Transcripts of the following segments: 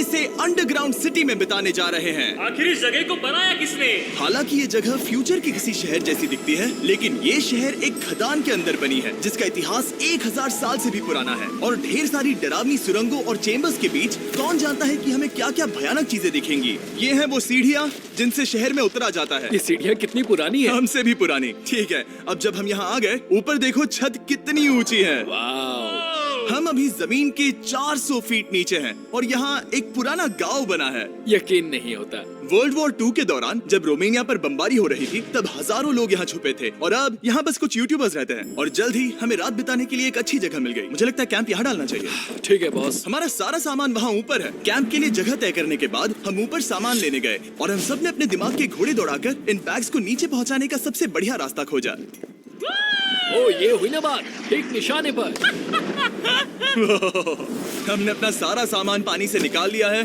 से underground city में बिताने जा रहे हैं। आखिर इस जगह को बनाया किसने? हालांकि ये जगह फ्यूचर के किसी शहर जैसी दिखती है, लेकिन ये शहर एक खदान के अंदर बनी है जिसका इतिहास 1000 साल से भी पुराना है और ढेर सारी डरावनी सुरंगों और चेम्बर्स के बीच कौन जानता है कि हमें क्या क्या भयानक चीजें दिखेंगी। ये है वो सीढ़ियाँ जिनसे शहर में उतरा जाता है। ये सीढ़ियाँ कितनी पुरानी है? हमसे भी पुरानी। ठीक है, अब जब हम यहाँ आ गए, ऊपर देखो छत कितनी ऊंची है। वाव! हम अभी जमीन के 400 फीट नीचे हैं और यहाँ एक पुराना गांव बना है। यकीन नहीं होता। वर्ल्ड वॉर 2 के दौरान जब रोमानिया पर बमबारी हो रही थी तब हजारों लोग यहाँ छुपे थे और अब यहाँ बस कुछ यूट्यूबर्स रहते हैं और जल्द ही हमें रात बिताने के लिए एक अच्छी जगह मिल गई। मुझे लगता है कैंप यहाँ डालना चाहिए। ठीक है बॉस। हमारा सारा सामान वहाँ ऊपर है। कैंप के लिए जगह तय करने के बाद हम ऊपर सामान लेने गए और हम सब ने अपने दिमाग के घोड़े दौड़ाकर इन बैग्स को नीचे पहुँचाने का सबसे बढ़िया रास्ता खोजा। ओ ये हुई ना बात, ठीक निशाने पर। हमने अपना सारा सामान पानी से निकाल लिया है।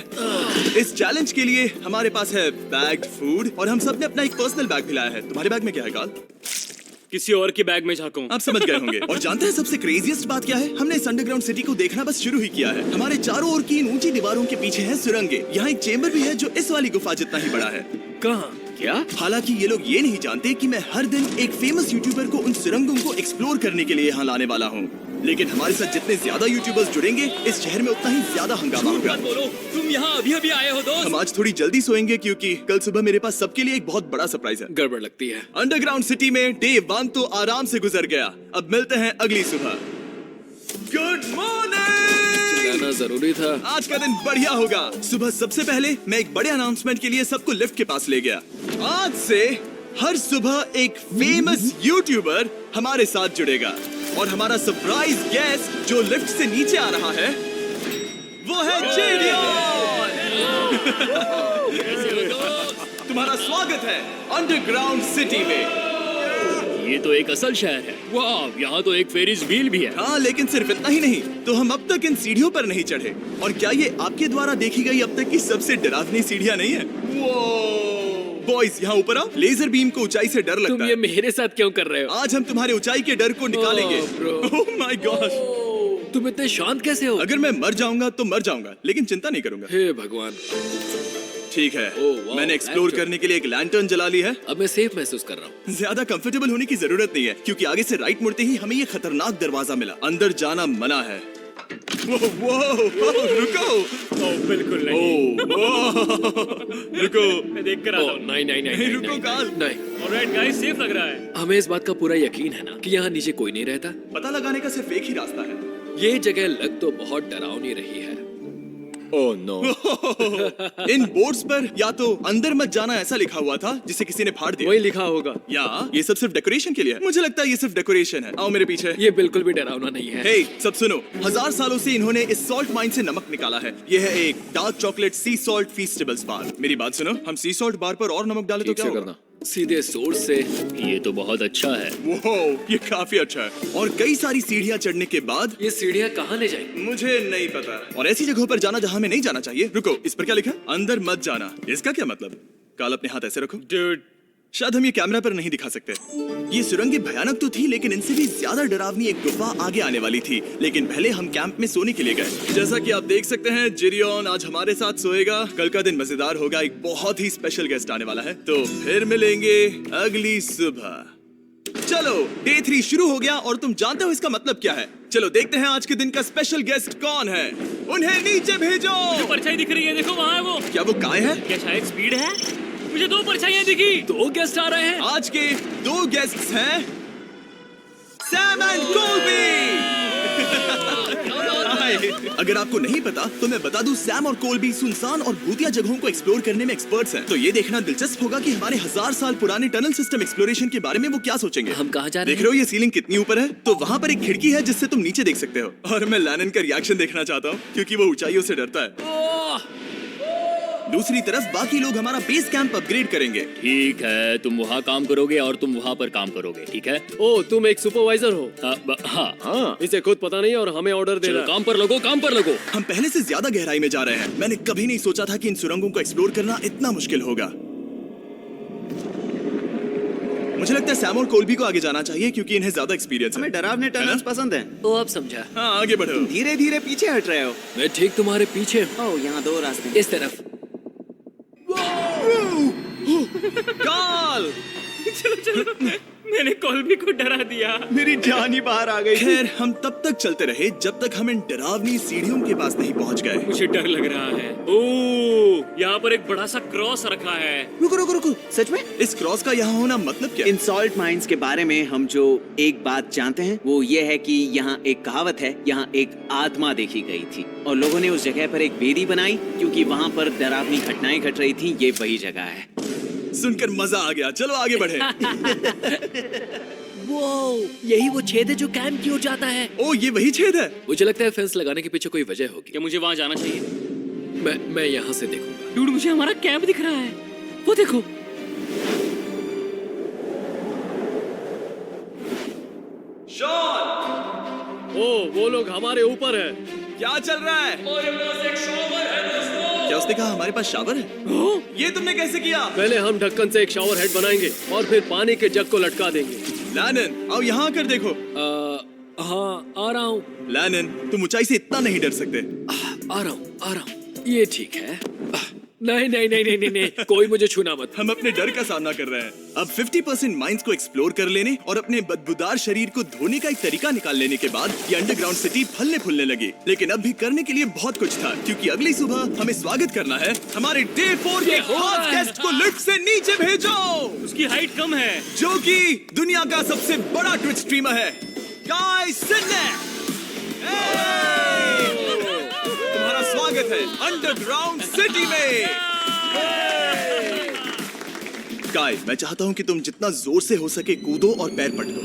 इस चैलेंज के लिए हमारे पास है बैग्ड फूड और हम सब ने अपना एक पर्सनल बैग भी लाया है। तुम्हारे बैग में क्या है काल? किसी और के बैग में झांकूं। आप समझ गए होंगे। और जानते हैं सबसे क्रेजीएस्ट बात क्या है? हमने इस अंडरग्राउंड सिटी को देखना बस शुरू ही किया है। हमारे चारों ओर की इन ऊंची दीवारों के पीछे है सुरंगें। यहाँ एक चेम्बर भी है जो इस वाली गुफा जितना ही बड़ा है। कहाँ? क्या? हालांकि ये लोग ये नहीं जानते कि मैं हर दिन एक फेमस यूट्यूबर को उन सुरंगों को एक्सप्लोर करने के लिए यहाँ लाने वाला हूँ। लेकिन हमारे साथ जितने ज्यादा यूट्यूबर्स जुड़ेंगे इस शहर में उतना ही ज्यादा हंगामा होगा। बोलो, तुम यहाँ अभी अभी आए हो दोस्त? हम आज थोड़ी जल्दी सोएंगे क्योंकि कल सुबह मेरे पास सबके लिए एक बहुत बड़ा सरप्राइज है। गड़बड़ लगती है। अंडरग्राउंड सिटी में डे 1 तो आराम से गुजर गया। अब मिलते हैं अगली सुबह। Good morning! जाना जरूरी था। आज का दिन बढ़िया होगा। सुबह सबसे पहले मैं एक बड़े अनाउंसमेंट के लिए सबको लिफ्ट के पास ले गया। आज से हर सुबह एक फेमस यूट्यूबर हमारे साथ जुड़ेगा और हमारा सरप्राइज गेस्ट जो लिफ्ट से नीचे आ रहा है वो है जेरियन। तुम्हारा स्वागत है अंडरग्राउंड सिटी में। ये तो एक असल शहर है। वाह, यहाँ तो एक फेरिस व्हील भी है। हाँ, लेकिन सिर्फ इतना ही नहीं, तो हम अब तक इन सीढ़ियों पर नहीं चढ़े। और क्या ये आपके द्वारा देखी गई अब तक की सबसे डरावनी सीढ़ियाँ नहीं है? बॉयज यहाँ ऊपर आओ। लेजर बीम को ऊंचाई से डर लगता है। तुम ये मेरे साथ क्यों कर रहे हो? आज हम तुम्हारे ऊंचाई के डर को निकालेंगे। Oh my God! तुम इतने शांत कैसे हो? अगर मैं मर जाऊंगा तो मर जाऊंगा, लेकिन चिंता नहीं करूंगा। हे भगवान। ठीक है, वाह, मैंने एक्सप्लोर लैंटर्न। करने के लिए एक लैंटर्न जला ली है। अब मैं सेफ महसूस कर रहा हूँ। ज्यादा कंफर्टेबल होने की जरूरत नहीं है क्योंकि आगे से राइट मुड़ते ही हमें ये खतरनाक दरवाजा मिला। अंदर जाना मना है। रुको। बिल्कुल नहीं। रुको। मैं देख कर आता हूँ। नहीं, रुको काल। नहीं। ऑलराइट गाइस, सेफ लग रहा है। हमें इस बात का पूरा यकीन है ना कि यहाँ नीचे कोई नहीं रहता। पता लगाने का सिर्फ एक ही रास्ता है। ये जगह लग तो बहुत डरावनी रही है। Oh no. इन बोर्ड्स पर या तो अंदर मत जाना ऐसा लिखा हुआ था जिसे किसी ने फाड़ दिया। वही लिखा होगा। या ये सब सिर्फ डेकोरेशन के लिए है। मुझे लगता है ये सिर्फ डेकोरेशन है। आओ मेरे पीछे। ये बिल्कुल भी डरावना नहीं है। हे, सब सुनो। 1000 सालों से इन्होंने इस सॉल्ट माइन से नमक निकाला है। ये है एक डार्क चॉकलेट सी सॉल्ट फीस्टेबल्स बार। मेरी बात सुनो, हम सी सॉल्ट बार पर और नमक डाले तो ठीक क्या से होगा? करना। सीधे सोर्स से। ये तो बहुत अच्छा है। वो ये काफी अच्छा है। और कई सारी सीढ़ियाँ चढ़ने के बाद ये सीढ़ियाँ कहाँ ले जाएंगी? मुझे नहीं पता। और ऐसी जगहों पर जाना जहाँ हमें नहीं जाना चाहिए। रुको, इस पर क्या लिखा है? अंदर मत जाना। इसका क्या मतलब? काल अपने हाथ ऐसे रखो। डूड, शायद हम ये कैमरा पर नहीं दिखा सकते। ये सुरंगें भयानक तो थी, लेकिन इनसे भी ज्यादा डरावनी एक गुफा आगे आने वाली थी। लेकिन पहले हम कैंप में सोने के लिए गए। जैसा कि आप देख सकते हैं, जेरियन आज हमारे साथ सोएगा। कल का दिन मजेदार होगा। एक बहुत ही स्पेशल गेस्ट आने वाला है। तो फिर मिलेंगे अगली सुबह। चलो, डे 3 शुरू हो गया और तुम जानते हो इसका मतलब क्या है? चलो देखते हैं आज के दिन का स्पेशल गेस्ट कौन है। उन्हें नीचे भेजो। जो परछाई दिख रही है, देखो वहाँ है वो। क्या वो काय है? क्या शायद स्पीड है? मुझे 2 परछाइयाँ दिखी। 2 गेस्ट आ रहे हैं। आज के 2 गेस्ट्स हैं सैम एंड कोल्बी। अगर आपको नहीं पता तो मैं बता दूं, सैम और कोल्बी सुनसान और भूतिया जगहों को एक्सप्लोर करने में एक्सपर्ट्स हैं। तो ये देखना दिलचस्प होगा कि हमारे 1000 साल पुराने टनल सिस्टम एक्सप्लोरेशन के बारे में वो क्या सोचेंगे। हम कहाँ जा रहे हैं? देख रहे हो ये सीलिंग कितनी ऊपर है? तो वहाँ पर एक खिड़की है जिससे तुम नीचे देख सकते हो। और मैं लैनन का रिएक्शन देखना चाहता हूँ क्योंकि वो ऊंचाइयों से डरता है। दूसरी तरफ बाकी लोग हमारा बेस कैंप अपग्रेड करेंगे। ठीक है, तुम वहाँ काम करोगे और तुम वहाँ पर काम करोगे, ठीक है? ओ, तुम एक सुपरवाइजर हो? हाँ। इसे खुद पता नहीं और हमें ऑर्डर दे चलो रहा। काम पर लगो, काम पर लगो। हम पहले से ज्यादा गहराई में जा रहे हैं। मैंने कभी नहीं सोचा था कि इन सुरंगों को एक्सप्लोर करना इतना मुश्किल होगा। मुझे लगता है सैम और कोल्बी को आगे जाना चाहिए क्योंकि इन्हें ज्यादा एक्सपीरियंस है। हमें डरावने टनल्स पसंद हैं। वो अब समझा। हाँ आगे बढ़ो। धीरे धीरे पीछे हट रहे हो। मैं ठीक तुम्हारे पीछे हूँ। ओह, यहाँ 2 रास्ते हैं। इस तरफ। काल मैंने कॉल्बी को डरा दिया। मेरी जान ही बाहर आ गई। खैर हम तब तक चलते रहे जब तक हम इन डरावनी सीढ़ियों के पास नहीं पहुंच गए। मुझे डर लग रहा है। ओह, यहाँ पर एक बड़ा सा क्रॉस रखा है। रुको रुको रुको, सच में? इस क्रॉस का यहाँ होना मतलब क्या? इन सॉल्ट माइंस के बारे में हम जो एक बात जानते हैं वो ये है कि यहाँ एक कहावत है, यहाँ एक आत्मा देखी गई थी और लोगों ने उस जगह पर एक वेदी बनाई क्योंकि वहाँ पर डरावनी घटनाएं घट रही थी। ये वही जगह है। सुनकर मजा आ गया, चलो आगे बढ़े। वो यही वो छेद है जो कैंप की ओर जाता है। ओ ये वही छेद है। मुझे लगता है फेंस लगाने के पीछे कोई वजह होगी। क्या मुझे वहाँ जाना चाहिए? मैं यहाँ से देखूंगा। डूड, मुझे हमारा कैंप दिख रहा है। वो देखो। शॉन, ओ वो लोग हमारे ऊपर है। क्या चल रहा है? क्या उसने कहा हमारे पास शावर है? ये तुमने कैसे किया? पहले हम ढक्कन से एक शावर हेड बनाएंगे और फिर पानी के जग को लटका देंगे। लैनन आओ यहाँ आकर देखो। हाँ आ रहा हूँ। लैनन तुम ऊंचाई से इतना नहीं डर सकते। आ रहा हूँ। ये ठीक है। नहीं नहीं नहीं नहीं नहीं नहीं, कोई मुझे छूना मत। हम अपने डर का सामना कर रहे हैं। अब 50% माइंस को एक्सप्लोर कर लेने और अपने बदबूदार शरीर को धोने का एक तरीका निकाल लेने के बाद ये अंडरग्राउंड सिटी फलने फूलने लगी। लेकिन अब भी करने के लिए बहुत कुछ था क्योंकि अगली सुबह हमें स्वागत करना है हमारे डे 4 के खास गेस्ट को लिफ्ट से नीचे भेजो, उसकी हाइट कम है। जो कि दुनिया का सबसे बड़ा ट्विच स्ट्रीमर है, गाय सिडनेक। तुम्हारा स्वागत है अंडरग्राउंड सिटी में। गाय, मैं चाहता हूं कि तुम जितना जोर से हो सके कूदो और पैर पटको।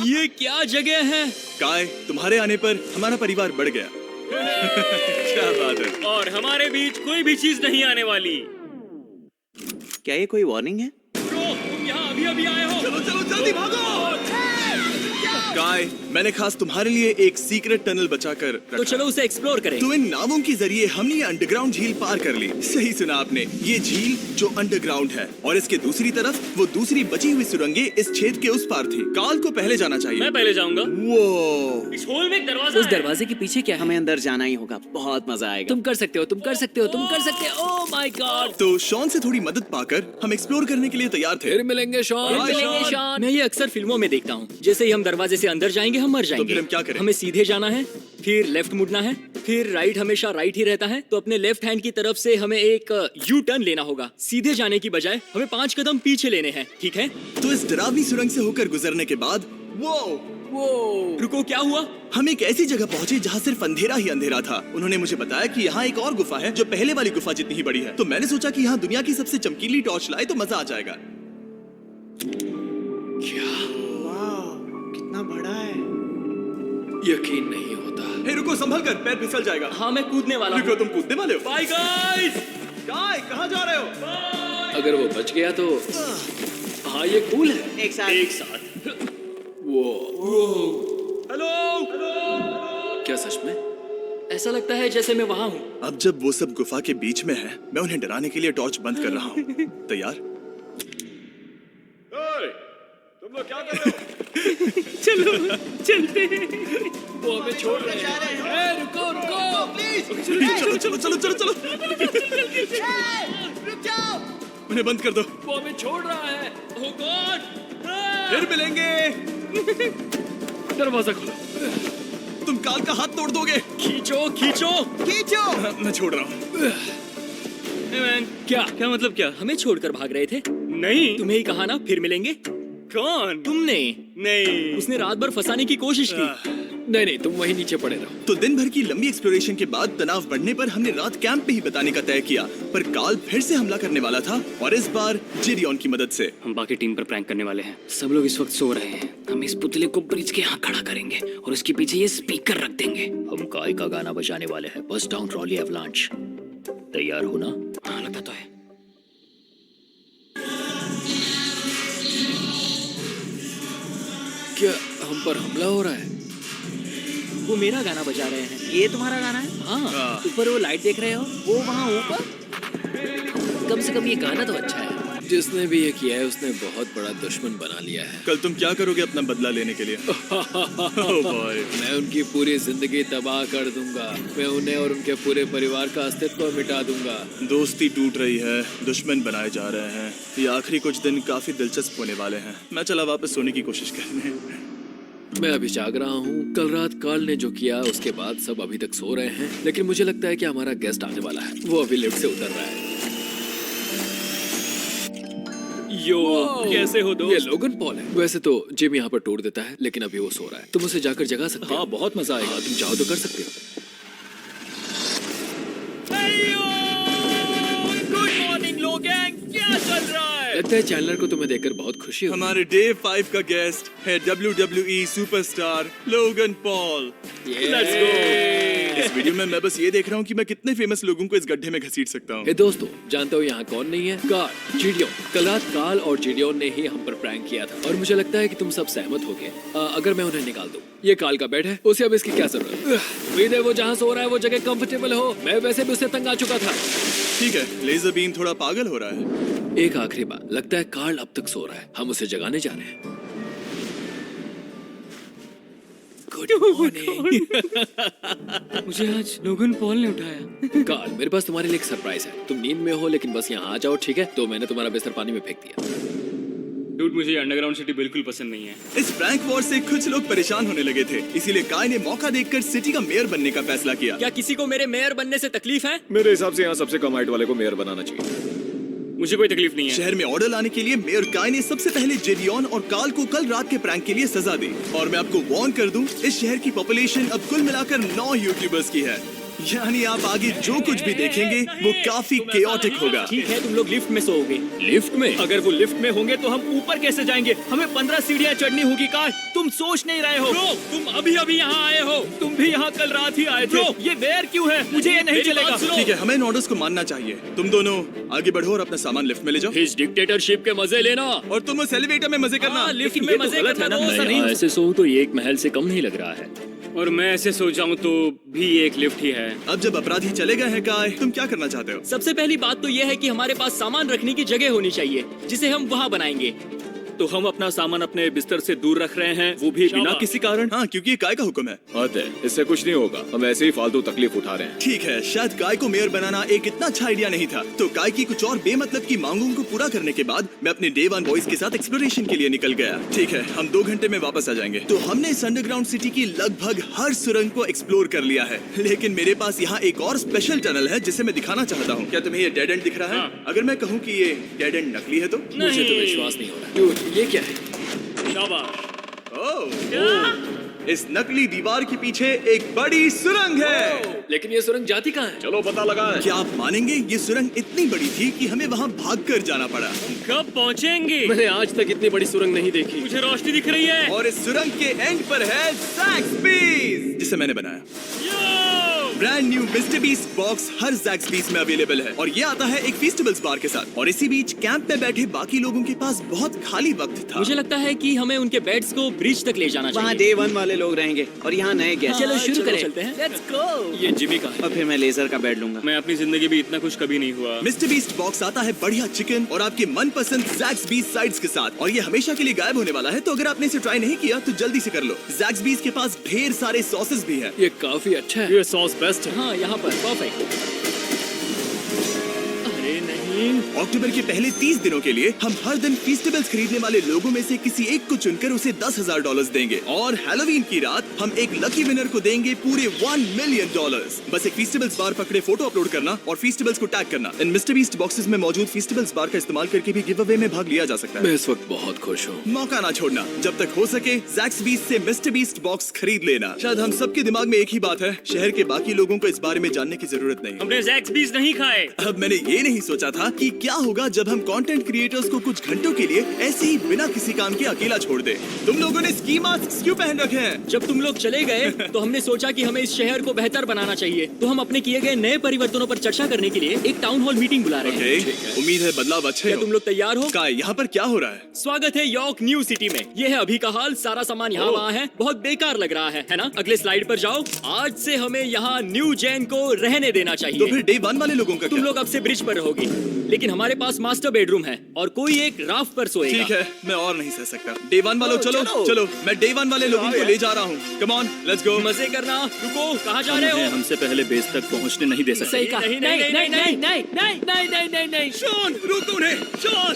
ये क्या जगह है? गाय, तुम्हारे आने पर हमारा परिवार बढ़ गया। क्या बात है। और हमारे बीच कोई भी चीज नहीं आने वाली। क्या ये कोई वार्निंग है? ब्रो, तुम यहाँ अभी अभी आए हो। चलो चलो जल्दी भागो। गाय, मैंने खास तुम्हारे लिए एक सीक्रेट टनल बचाकर रखा। तो चलो उसे एक्सप्लोर करें। तो इन नावों के जरिए हमने ये अंडरग्राउंड झील पार कर ली। सही सुना आपने, ये झील जो अंडरग्राउंड है और इसके दूसरी तरफ वो दूसरी बची हुई सुरंगें इस छेद के उस पार थी। काल को पहले जाना चाहिए। मैं पहले जाऊंगा। वो इस होल में एक दरवाजा उस है। दरवाजे के पीछे क्या है? हमें अंदर जाना ही होगा, बहुत मजा आएगा। तुम कर सकते हो, तुम कर सकते हो, तुम कर सकते हो। Oh my God. तो शॉन से थोड़ी मदद पाकर हम एक्सप्लोर करने के लिए तैयार थे। फिर मिलेंगे शॉन। बाय, मिलेंगे शॉन। शॉन। मैं ये अक्सर फिल्मों में देखता हूँ। जैसे ही हम दरवाजे से अंदर जाएंगे हम मर जाएंगे। फिर हम क्या करें? हमें सीधे जाना है, फिर लेफ्ट मुड़ना है, फिर राइट हमेशा राइट ही रहता है। तो अपने लेफ्ट हैंड की तरफ से हमें एक यू टर्न लेना होगा। सीधे जाने की बजाय हमें 5 कदम पीछे लेने हैं, ठीक है? तो इस डरावनी सुरंग से होकर गुजरने के बाद वो रुको, क्या हुआ? हम एक ऐसी जगह पहुंचे जहाँ सिर्फ अंधेरा ही अंधेरा था। उन्होंने मुझे बताया कि यहाँ एक और गुफा है जो पहले वाली गुफा जितनी ही बड़ी है। तो मैंने सोचा कि यहाँ दुनिया की सबसे चमकीली टॉर्च लाए तो मजा आ जाएगा। कितना बड़ा है। यकीन नहीं होता। हे रुको, संभल कर, पैर फिसल जाएगा। हाँ, मैं कूदने वाला रुको, हूँ। तुम कूदने वाले हो? Bye guys. गाय, कहाँ जा रहे हो? अगर वो बच गया तो हाँ ये कूल है। एक साथ। एक साथ। हेलो। क्या सच में? ऐसा लगता है जैसे मैं वहाँ हूँ। अब जब वो सब गुफा के बीच में है, मैं उन्हें डराने के लिए टॉर्च बंद कर रहा हूँ। तैयार? तुम लोग क्या कर रहे हो? चलो चलते हैं। वो हमें छोड़ रहे हैं। ए, रुको रुको। चलो चलो चलो चलो चलो। उन्हें बंद कर दो। वो हमें छोड़ रहा है। Oh God! फिर मिलेंगे। दरवाजा खोलो। तुम काल का हाथ तोड़ दोगे। खींचो खींचो हाँ, मैं छोड़ रहा हूँ। Hey man, क्या मतलब क्या? हमें छोड़कर भाग रहे थे? नहीं, तुम्हें ही कहा ना फिर मिलेंगे। कौन? तुमने? नहीं, उसने रात भर फंसाने की कोशिश की। नहीं नहीं, तुम वहीं नीचे पड़े रहो। तो दिन भर की लंबी एक्सप्लोरेशन के बाद तनाव बढ़ने पर हमने रात कैंप पे ही बताने का तय किया। पर काल फिर से हमला करने वाला था और इस बार जिरियन की मदद से। हम बाकी टीम पर प्रैंक करने वाले हैं। सब लोग इस वक्त सो रहे हैं। हम इस पुतले को ब्रिज के यहाँ खड़ा करेंगे और उसके पीछे ये स्पीकर रख देंगे। हम काय का गाना बजाने वाले हैं। बस डाउन रॉली एवलांच। तैयार हो ना? हाँ लगता तो है। क्या हम पर हमला हो रहा है? वो मेरा गाना बजा रहे हैं। ये तुम्हारा गाना है? हाँ, ऊपर वो लाइट देख रहे हो? वो वहाँ ऊपर? कम से कम ये गाना तो अच्छा है। जिसने भी ये किया है उसने बहुत बड़ा दुश्मन बना लिया है। कल तुम क्या करोगे अपना बदला लेने के लिए? Oh boy. मैं उनकी पूरी जिंदगी तबाह कर दूंगा। मैं उन्हें और उनके पूरे परिवार का अस्तित्व मिटा दूंगा। दोस्ती टूट रही है, दुश्मन बनाए जा रहे हैं। ये आखिरी कुछ दिन काफी दिलचस्प होने वाले हैं। मैं चला वापस सोने की कोशिश करने। मैं अभी जाग रहा हूँ। कल रात कार्ल ने जो किया उसके बाद सब अभी तक सो रहे हैं, लेकिन मुझे लगता है कि हमारा गेस्ट आने वाला है। वो अभी लिफ्ट से उतर रहा है। यो, कैसे हो ये दोस्त? लोगन पॉल है। वैसे तो जिम यहाँ पर टूट देता है, लेकिन अभी वो सो रहा है। तुम उसे जाकर जगा सकते हो। हाँ, बहुत मजा आएगा। तुम चाहो तो कर सकते हो। गुड मॉर्निंग लोगैंग, क्या चल रहा है? लगता है चैनलर को तुम्हें देखकर बहुत खुशी होगी। हमारे डे 5 का गेस्ट है WWE superstar Logan Paul. Let's go. इस वीडियो में मैं बस ये देख रहा हूँ कि मैं कितने फेमस लोगों को इस गड्ढे में घसीट सकता हूँ। हे दोस्तों, जानते हो यहाँ कौन नहीं है? कार्ल, जीडियोन। कल रात कार्ल और जीडियोन ने ही हम पर प्रैंक किया था और मुझे लगता है कि तुम सब सहमत होगे अगर मैं उन्हें निकाल दूं। ये कार्ल का बेड है, उसे अब इसकी क्या जरूरत? उम्मीद है वो जहाँ सो रहा है वो जगह कंफर्टेबल हो। मैं वैसे भी उससे तंग आ चुका था। ठीक है, लेजर बीम थोड़ा पागल हो रहा है। एक आखिरी बात, लगता है कार्ल अब तक सो रहा है। हम उसे जगाने जा रहे हैं। Good morning. मुझे आज लोगन पॉल ने उठाया। कार्ल, मेरे पास तुम्हारे लिए एक सरप्राइज है। तुम नींद में हो लेकिन बस यहाँ आ जाओ, ठीक है? तो मैंने तुम्हारा बिस्तर पानी में फेंक दिया। डूड, मुझे अंडरग्राउंड सिटी बिल्कुल पसंद नहीं है। इस प्रैंक वॉर से कुछ लोग परेशान होने लगे थे, इसीलिए काय ने मौका देखकर सिटी का मेयर बनने का फैसला किया। क्या किसी को मेरे मेयर बनने से तकलीफ है? मेरे हिसाब से यहाँ सबसे कम हाइट वाले को मेयर बनाना चाहिए। मुझे कोई तकलीफ नहीं है। शहर में ऑर्डर लाने के लिए मेयर काय ने सबसे पहले जेरियन और कार्ल को कल रात के प्रैंक के लिए सजा दी। और मैं आपको वार्न कर दूं, इस शहर की पॉपुलेशन अब कुल मिलाकर 9 यूट्यूबर्स की है। यानी आप आगे जो कुछ भी देखेंगे वो काफी केओटिक होगा। ठीक है, तुम लोग लिफ्ट में सोओगे। लिफ्ट में? अगर वो लिफ्ट में होंगे तो हम ऊपर कैसे जाएंगे? हमें 15 सीढ़ियाँ चढ़नी होगी। कार, तुम सोच नहीं रहे हो। Bro, तुम अभी यहाँ आए हो। तुम भी यहाँ कल रात ही आए थे। ये बेयर क्यों है? मुझे ये नहीं चलेगा। ठीक है, हमें इन ऑर्डर्स को मानना चाहिए। तुम दोनों आगे बढ़ो और अपना सामान लिफ्ट में ले जाओ। इस डिक्टेटरशिप के मजे लेना। और तुम उस एलिवेटर में मजे करना। लिफ्ट में मजे करना तो ऐसा नहीं। ऐसे सोऊं तो ये एक महल से कम नहीं लग रहा है। और मैं ऐसे सो जाऊं तो भी एक लिफ्ट ही है। अब जब अपराधी चले गए हैं काय, तुम क्या करना चाहते हो? सबसे पहली बात तो यह है कि हमारे पास सामान रखने की जगह होनी चाहिए, जिसे हम वहाँ बनाएंगे। तो हम अपना सामान अपने बिस्तर से दूर रख रहे हैं, वो भी बिना किसी कारण। हाँ, क्योंकि ये काय का हुक्म है। हद है, इससे कुछ नहीं होगा। हम ऐसे ही फालतू तकलीफ उठा रहे हैं। ठीक है, शायद काय को मेयर बनाना एक इतना अच्छा आइडिया नहीं था। तो काय की कुछ और बेमतलब की मांगों को पूरा करने के बाद मैं अपने डे 1 बॉयज के साथ एक्सप्लोरेशन के लिए निकल गया। ठीक है, हम 2 घंटे में वापस आ जाएंगे। तो हमने इस अंडरग्राउंड सिटी की लगभग हर सुरंग को एक्सप्लोर कर लिया है, लेकिन मेरे पास यहाँ एक और स्पेशल टनल है जिसे मैं दिखाना चाहता हूँ। क्या तुम्हें ये डेड एंड दिख रहा है? हाँ। अगर मैं कहूँ कि ये डेड एंड नकली है तो? मुझे तो विश्वास नहीं हो रहा। Dude, ये क्या है? ओह, इस नकली दीवार के पीछे एक बड़ी सुरंग है। लेकिन ये सुरंग जाती कहाँ है? चलो पता लगाएं। क्या आप मानेंगे, ये सुरंग इतनी बड़ी थी कि हमें वहाँ भागकर जाना पड़ा। कब पहुँचेंगे? मैंने आज तक इतनी बड़ी सुरंग नहीं देखी। मुझे रोशनी दिख रही है। और इस सुरंग के एंड पर है ज़ैक्सबीज़, जिसे मैंने बनाया। Brand new Mr Beast box हर ज़ैक्सबीज़ में अवेलेबल है और ये आता है एक फेस्टिवल्स बार के साथ। और इसी बीच कैंप में बैठे बाकी लोगों के पास बहुत खाली वक्त था। मुझे लगता है कि हमें उनके बेड्स को ब्रिज तक ले जाना वहाँ चाहिए। डे 1 वाले लोग रहेंगे और यहाँ नए गेस्ट। चलो शुरू करें। चलते हैं। ये जिमी का है। और फिर मैं लेजर का बेड लूंगा। मैं अपनी जिंदगी में इतना खुश कभी नहीं हुआ। मिस्टर बीस्ट बॉक्स आता है बढ़िया चिकन और आपके मनपसंद ज़ैक्सबीज़ साइड्स के साथ, और ये हमेशा के लिए गायब होने वाला है। तो अगर आपने इसे ट्राई नहीं किया तो जल्दी से कर लो। ज़ैक्सबीज़ के पास ढेर सारे सॉसेस भी हैं। ये काफी अच्छा है। ये सॉस बेस्ट है। हाँ, यहाँ पर परफेक्ट। अरे नहीं, अक्टूबर के पहले 30 दिनों के लिए हम हर दिन फेस्टिवल्स खरीदने वाले लोगों में से किसी एक को चुनकर उसे $10,000 देंगे। और हैलोवीन की रात हम एक लकी विनर को देंगे पूरे $1 मिलियन। बस एक फेस्टिवल्स बार पकड़े फोटो अपलोड करना और फेस्टिवल्स को टैग करना। इन मिस्टर बीस्ट बॉक्सेस में मौजूद फेस्टिवल्स बार का इस्तेमाल करके भी गिव अवे में भाग लिया जा सकता मैं है। इस वक्त बहुत खुश हूँ। मौका ना छोड़ना, जब तक हो सके ज़ैक्सबीज़ से मिस्टर बीस्ट बॉक्स खरीद लेना। शायद हम सबके दिमाग में एक ही बात है, शहर के बाकी लोगों को इस बारे में जानने की जरूरत नहीं। हमने ज़ैक्सबीज़ नहीं खाए। अब मैंने ये नहीं सोचा था कि क्या होगा जब हम कंटेंट क्रिएटर्स को कुछ घंटों के लिए ऐसे ही बिना किसी काम के अकेला छोड़ दे। तुम लोगों ने स्की मास्क क्यों पहन रखे हैं? जब तुम लोग चले गए तो हमने सोचा कि हमें इस शहर को बेहतर बनाना चाहिए। तो हम अपने किए गए नए परिवर्तनों पर चर्चा करने के लिए एक टाउन हॉल मीटिंग बुला रहे हैं। ओके, उम्मीद है बदलाव अच्छे क्या हो। तुम लोग तैयार हो? काय, यहाँ पर क्या हो रहा है? स्वागत है यॉर्क न्यू सिटी में। ये है अभी का हाल। सारा सामान यहाँ वहाँ है। बहुत बेकार लग रहा है ना? अगले स्लाइड पर जाओ। आज से हमें यहाँ न्यू जेन को रहने देना तो चाहिए। फिर डे 1 वाले लोगों का तुम क्या? लोग अब से ब्रिज पर रहोगे, लेकिन हमारे पास मास्टर बेडरूम है और कोई एक राफ्ट पर सोएगा। ठीक है, मैं और नहीं सह सकता। डे 1 वालों चलो चलो, मैं डे 1 वाले लोगों को ले जा रहा हूँ। Come on, let's go. मजे करना। रुको, कहाँ जा रहे हो? हमसे पहले बेस तक पहुंचने नहीं दे सकते। सही कहा। नहीं नहीं नहीं नहीं नहीं नहीं नहीं नहीं नहीं नहीं। शॉन, रोक उन्हें, शॉन।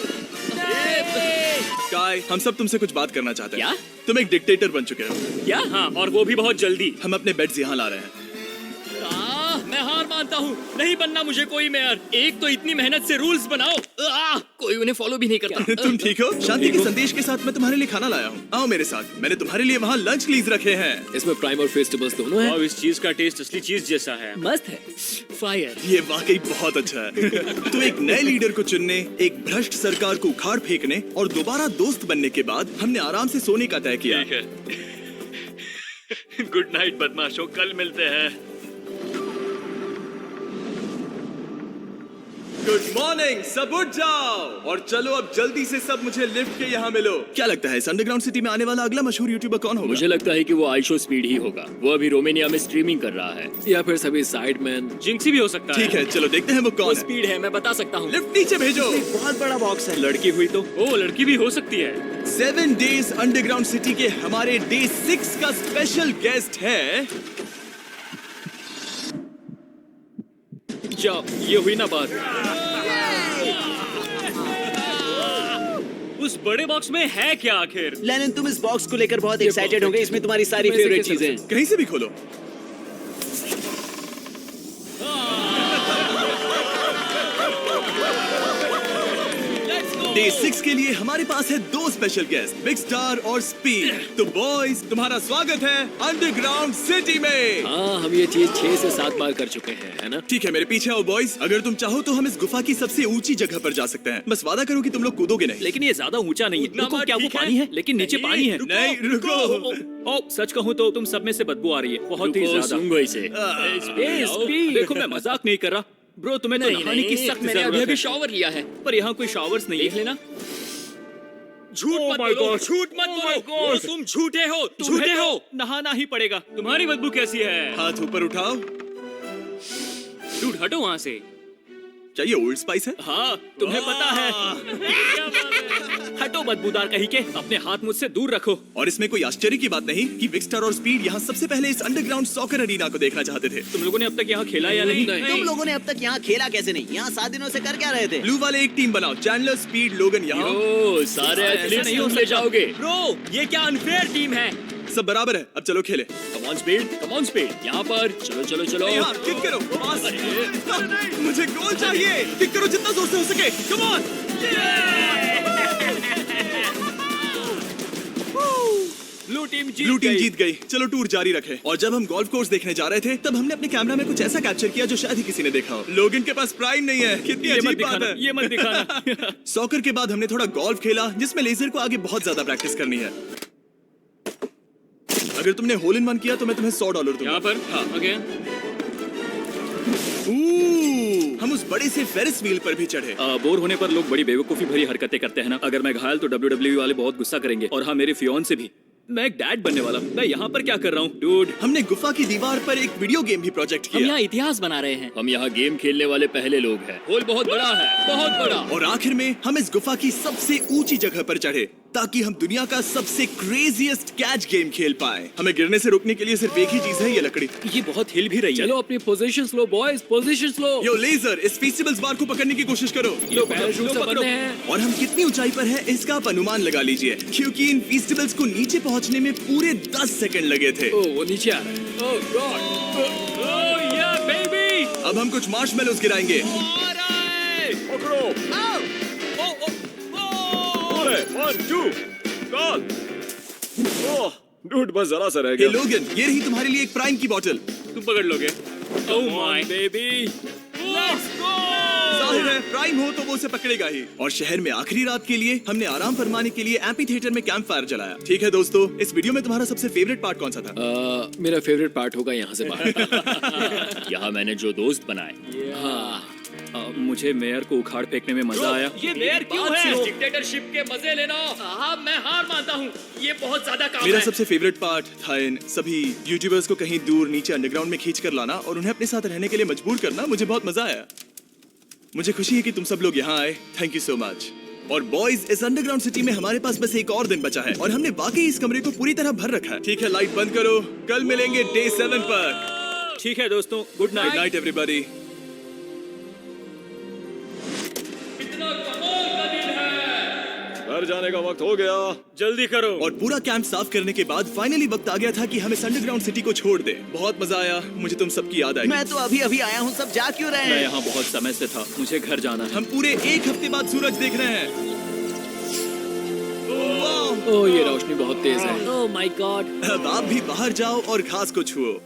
स्काई, हम सब तुमसे कुछ बात करना चाहते हैं। क्या? तुम एक डिक्टेटर बन चुके हो। क्या? हाँ, और वो भी बहुत जल्दी। हम अपने बेड्स यहाँ ला रहे हैं। मैं हार मानता हूँ, नहीं बनना मुझे कोई मेयर। एक तो इतनी मेहनत से रूल्स बनाओ, कोई उन्हें फॉलो भी नहीं करता। तुम ठीक हो? शांति के संदेश के साथ मैं तुम्हारे लिए खाना लाया हूँ। आओ मेरे साथ, मैंने तुम्हारे लिए वहाँ लंच लीज रखे हैं। इसमें प्राइम और फेस्टिवल्स दोनों हैं। और इस चीज का टेस्ट असली चीज जैसा है। मस्त है। फायर। ये वाकई बहुत अच्छा है। तो एक नए लीडर को चुनने, एक भ्रष्ट सरकार को उखाड़ फेंकने और दोबारा दोस्त बनने के बाद हमने आराम से सोने का तय किया। ठीक है। गुड नाइट बदमाशों, कल मिलते हैं। गुड मॉर्निंग, सब उठ जाओ और चलो अब जल्दी से सब मुझे लिफ्ट के यहाँ मिलो। क्या लगता है इस अंडरग्राउंड सिटी में आने वाला अगला मशहूर यूट्यूबर कौन होगा? मुझे लगता है कि वो आइशो स्पीड ही होगा। वो अभी रोमानिया में स्ट्रीमिंग कर रहा है। या फिर सभी साइडमैन। जिंक्सी भी हो सकता है। ठीक है, चलो देखते हैं वो कौन है। स्पीड है, मैं बता सकता हूँ। लिफ्ट नीचे भेजो। बहुत बड़ा बॉक्स है। लड़की हुई तो ओ, लड़की भी हो सकती है। 7 डेज अंडरग्राउंड सिटी के हमारे डे 6 का स्पेशल गेस्ट है। जाओ, ये हुई ना बात। उस बड़े बॉक्स में है क्या आखिर? लेनिन, तुम इस बॉक्स को लेकर बहुत एक्साइटेड होंगे। इसमें तुम्हारी सारी इसमें से फेवरेट किस चीजें। कहीं से भी खोलो। डे 6 के लिए हमारे पास है 2 स्पेशल गेस्ट, बिग स्टार और स्पीड। तो बॉयज, तुम्हारा स्वागत है अंडरग्राउंड सिटी में। हाँ, हम ये चीज 6 से 7 बार कर चुके हैं, है ना? ठीक है, मेरे पीछे आओ बॉयज। अगर तुम चाहो तो हम इस गुफा की सबसे ऊंची जगह पर जा सकते हैं। बस वादा करो कि तुम लोग कूदोगे नहीं। लेकिन ये ज्यादा ऊंचा नहीं है। उतना रुको, मत, क्या वो ठीक है? पानी है? लेकिन नीचे नहीं, पानी है। नहीं, रुको। ओ, सच कहूँ तो तुम सब में से बदबू आ रही है, बहुत ही ज्यादा। सुंगो इसे। देखो, मैं मजाक नहीं कर रहा ब्रो, तुम्हें तो नहाने की सख्त मैंने अभी जरूरत अभी है। शॉवर लिया है। पर यहाँ कोई शॉवर्स नहीं देख है। लेना। झूठ Oh मत my बोलो, God. झूठ मत Oh my बोलो। God. तुम झूठे हो, तुम्हें झूठे तो हो। नहाना ही पड़ेगा। तुम्हारी बदबू कैसी है? हाथ ऊपर उठाओ। डूड, हटो वहाँ से। चाहिए ओल्ड स्पाइस है? हाँ, तुम्हें पता है। हटो बदबूदार कहीं के, अपने हाथ मुझसे दूर रखो। और इसमें कोई आश्चर्य की बात नहीं कि विक्स्टर और स्पीड यहाँ सबसे पहले इस अंडरग्राउंड सॉकर अरीना को देखना चाहते थे। तुम लोगों ने अब तक यहाँ खेला या नहीं? तुम लोगों ने अब तक यहाँ खेला कैसे नहीं? यहाँ 7 दिनों से कर क्या रहे थे? ब्लू वाले एक टीम बनाओ, चैंडलर, स्पीड, लोगन यहाँ। ओ, सारे ऐसे एथलीट्स नहीं हो तुम ले सकता। जाओगे। ब्रो, ये क्या अनफेयर टीम है। सब बराबर है, अब चलो खेले। Come on speed, come on speed. यहाँ पर चलो चलो चलो। यहाँ किक करो, पास। मुझे गोल चाहिए। किक करो जितना जोर से हो सके। Come on. ब्लू टीम जीत गई। चलो टूर जारी रखें। और जब हम गोल्फ कोर्स देखने जा रहे थे तब हमने अपने कैमरा में कुछ ऐसा कैप्चर किया जो शायद ही किसी ने देखा हो। लोगन के पास प्राइम नहीं है। कितनी ये मत अजीब बात दिखाना, है। ये मत दिखाना। सॉकर के बाद हमने थोड़ा गोल्फ खेला जिसमें लेजर को आगे बहुत ज्यादा प्रैक्टिस करनी है। अगर तुमने होल इन वन किया तो मैं तुम्हें $100 दूंगा। यहाँ पर हाँ। ओके। हम उस बड़े से फेरिस व्हील पर भी चढ़े। बोर होने पर लोग बड़ी बेवकूफी भरी हरकतें करते हैं ना। अगर मैं घायल तो WWE वाले बहुत गुस्सा करेंगे, और हाँ, मेरे फियोन से भी। मैं एक डैड बनने वाला हूँ। मैं यहाँ पर क्या कर रहा हूँ डूड? हमने गुफा की दीवार पर एक वीडियो गेम भी प्रोजेक्ट हम किया। यहाँ इतिहास बना रहे हैं। हम यहाँ गेम खेलने वाले पहले लोग हैं। होल बहुत बड़ा है, बहुत बड़ा। और आखिर में हम इस गुफा की सबसे ऊंची जगह पर चढ़े ताकि हम दुनिया का सबसे क्रेजीएस्ट कैच गेम खेल पाए। हमें गिरने से रोकने के लिए सिर्फ एक ही चीज है, ये लकड़ी। ये बहुत हिल भी रही है। चलो अपनी पोजीशंस लो बॉयज, पोजीशंस लो। यो लेजर, इस फेस्टिवल्स बार को पकड़ने की कोशिश करो। लो पैराशूट से बंधे हैं। और हम कितनी ऊंचाई पर हैं इसका आप अनुमान लगा लीजिए, क्योंकि इन फेस्टिवल्स को नीचे पहुंचने में पूरे 10 सेकंड लगे थे। ओ, वो नीचे आ रहा है। ओह गॉड। ओह या बेबी। अब हम कुछ मार्शमेलोस गिराएंगे। पकड़ो। पूरे 1 2 कॉल। ओह डूड, बस जरा सा रह हे गया। लोगन, ये रही तुम्हारे लिए एक प्राइम की बोतल। तुम पकड़ लोगे? Oh my baby. Let's go. जाहिर है प्राइम हो तो वो उसे पकड़ेगा ही। और शहर में आखिरी रात के लिए हमने आराम फरमाने के लिए एम्पी थिएटर में कैंप फायर जलाया। ठीक है दोस्तों, इस वीडियो में तुम्हारा सबसे फेवरेट पार्ट कौन सा था? मेरा फेवरेट पार्ट होगा यहाँ से बाहर। यहाँ मैंने जो दोस्त बनाए। हाँ, मुझे मेयर को उखाड़ फेंकने में मजा आया। ये मेयर क्यों है? डिक्टेटरशिप के मजे लेना। हाँ, मैं हार मानता हूँ। ये बहुत ज्यादा काम मेरा है। सबसे फेवरेट पार्ट था इन सभी यूट्यूबर्स को कहीं दूर नीचे अंडरग्राउंड में खींच कर लाना और उन्हें अपने साथ रहने के लिए मजबूर करना। मुझे बहुत मजा आया। मुझे खुशी है कि तुम सब लोग यहाँ आए। Thank you so much. और बॉयज, इस अंडरग्राउंड सिटी में हमारे पास बस एक और दिन बचा है और हमने वाकई इस कमरे को पूरी तरह भर रखा है। ठीक है, लाइट बंद करो। कल मिलेंगे डे 7 पर। ठीक है दोस्तों, good good night. Night everybody. घर जाने का वक्त हो गया। जल्दी करो। और पूरा कैंप साफ करने के बाद फाइनली वक्त आ गया था कि हम इस अंडरग्राउंड सिटी को छोड़ दें। बहुत मजा आया। मुझे तुम सबकी याद आई। मैं तो अभी अभी आया हूँ, सब जा क्यों रहे मैं हैं? यहाँ बहुत समय से था, मुझे घर जाना है। हम पूरे एक हफ्ते बाद सूरज देख रहे हैं। ओह ये रोशनी बहुत तेज है। Oh my God. अब आप भी बाहर जाओ और घास को छुओ।